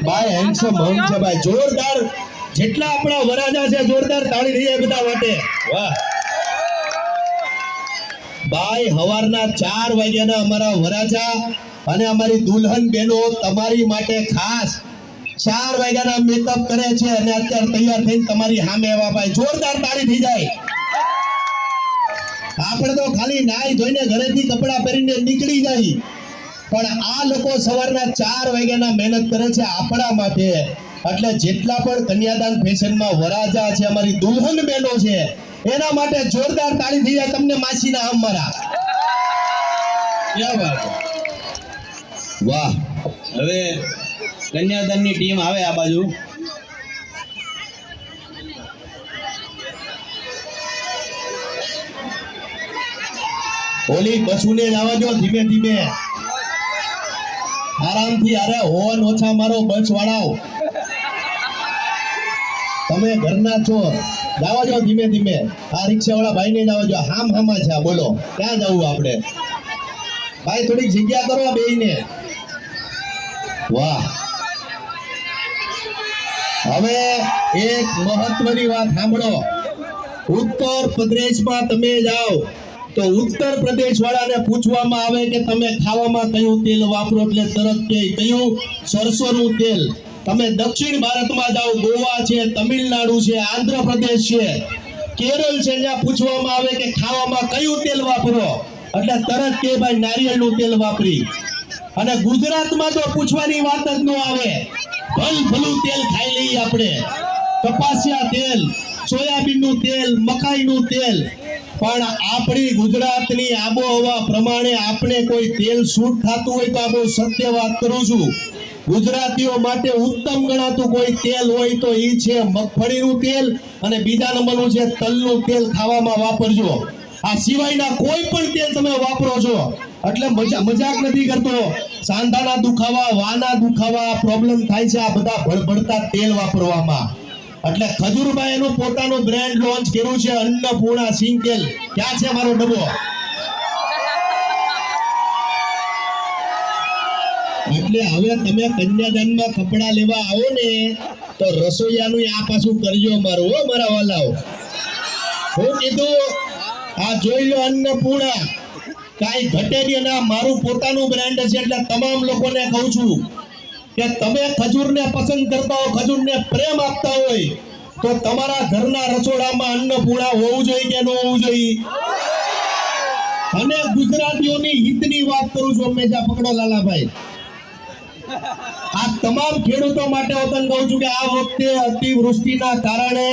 ભાઈ handsome home છે ભાઈ, જોરદાર. જેટલા આપણા વરાજા છે જોરદાર તાળી થઈ જાય બધા માટે. વાહ ભાઈ, હવારના 4 વાગ્યાના અમારા વરાજા અને અમારી દુલ્હન બહેનો તમારી માટે ખાસ 4 વાગ્યાના મેકઅપ કરે છે અને અત્યારે તૈયાર થઈને તમારી સામે આવ્યા. ભાઈ જોરદાર તાળી થઈ જાય. આપણે તો ખાલી નાઈ ધોઈને ઘરેથી કપડા પહેરીને નીકળી જાય, પણ આ લોકો સવારના 4 વાગ્યાના મહેનત કરે છે આપણા માટે. એટલે જેટલા પણ કન્યાદાન ફેશનમાં વરાજા છે, અમારી દુલ્હન બહેનો છે, એના માટે જોરદાર તાળી થઈ જાય તમને માસીના આમ મારા. ક્યાં વાત. વાહ. હવે કન્યાદાનની ટીમ આવે આ બાજુ. ઓલી બસુને જવા દો ધીમે ધીમે, આરામથી. અરે હોન ઓછા મારો, બસ વાળાઓ તમે ઘરના છો, જવા દો ધીમે ધીમે. આ રિક્ષા વાળા ભાઈ ને જવા દો. હામ હામા છે, બોલો ક્યાં જવું આપણે? ભાઈ થોડીક જગ્યા કરો બેયને. વાહ. હવે એક મહત્વની વાત સાંભળો. ઉત્તર પ્રદેશમાં તમે જાઓ તો ઉત્તર પ્રદેશ વાળાને પૂછવામાં આવે કે તમે ખાવામાં કયું તેલ વાપરો, એટલે તરત કે કયું? સરસોનું તેલ. તમે દક્ષિણ ભારતમાં જાઓ, ગોવા છે, તમિલનાડુ છે, આંધ્રપ્રદેશ છે, કેરળ છે, ત્યાં પૂછવામાં આવે કે ખાવામાં કયું તેલ વાપરો, એટલે તરત કે ભાઈ નારિયેળનું તેલ વાપરી. અને ગુજરાતમાં તો પૂછવાની વાત જ ન આવે, ભલું તેલ ખાઈ લઈએ આપણે. કપાસિયા તેલ, સોયાબીનનું તેલ, મકાઈનું તેલ. પણ આપણી ગુજરાતની આબોહવા પ્રમાણે આપણે કોઈ તેલ સૂટ થતું હોય તો આ બહુ સત્ય વાત કરું છું, ગુજરાતીઓ માટે ઉત્તમ ગણાતું કોઈ તેલ હોય તો એ છે મગફળીનું તેલ, અને બીજા નંબરનું છે તલનું તેલ. ખાવામાં વાપરજો. આ સિવાયના કોઈ પણ તેલ તમે વાપરો છો એટલે મજાક નથી કરતો. સાંધાના દુખાવા, વાના દુખાવા, પ્રોબ્લેમ થાય છે આ બધા ભળભળતા તેલ વાપરવામાં. એટલે ખજૂરભાઈ એનું પોતાનું બ્રાન્ડ લોન્ચ કર્યું છે, અન્નપૂર્ણા સિંગ તેલ. ક્યાં છે મારો ડબ્બો? એટલે હવે તમે કન્યાદાનમાં કપડા લેવા આવો ને તો રસોઈયાનું આ પાછું કરજો મારું, હો મારા વાલાઓ. હું કીધું આ જોઈ લો અન્નપૂર્ણા, કાંઈ ઘટે નહીં. અને મારું પોતાનું બ્રાન્ડ છે એટલે તમામ લોકોને કહું છું કે તમે ખજૂરને પસંદ કરતા હો, ખજૂરને પ્રેમ આપતા હોય તો તમારા ઘરના રસોડામાં અન્નપૂર્ણા હોવું જોઈએ કે ન હોવું જોઈએ? અને ગુજરાતીઓની હિતની વાત કરું છું હંમેશા. પકડો લાલાભાઈ, આ તમામ ખેડૂતો માટે હું તને કહું છું કે આ વખતે અતિવૃષ્ટિના કારણે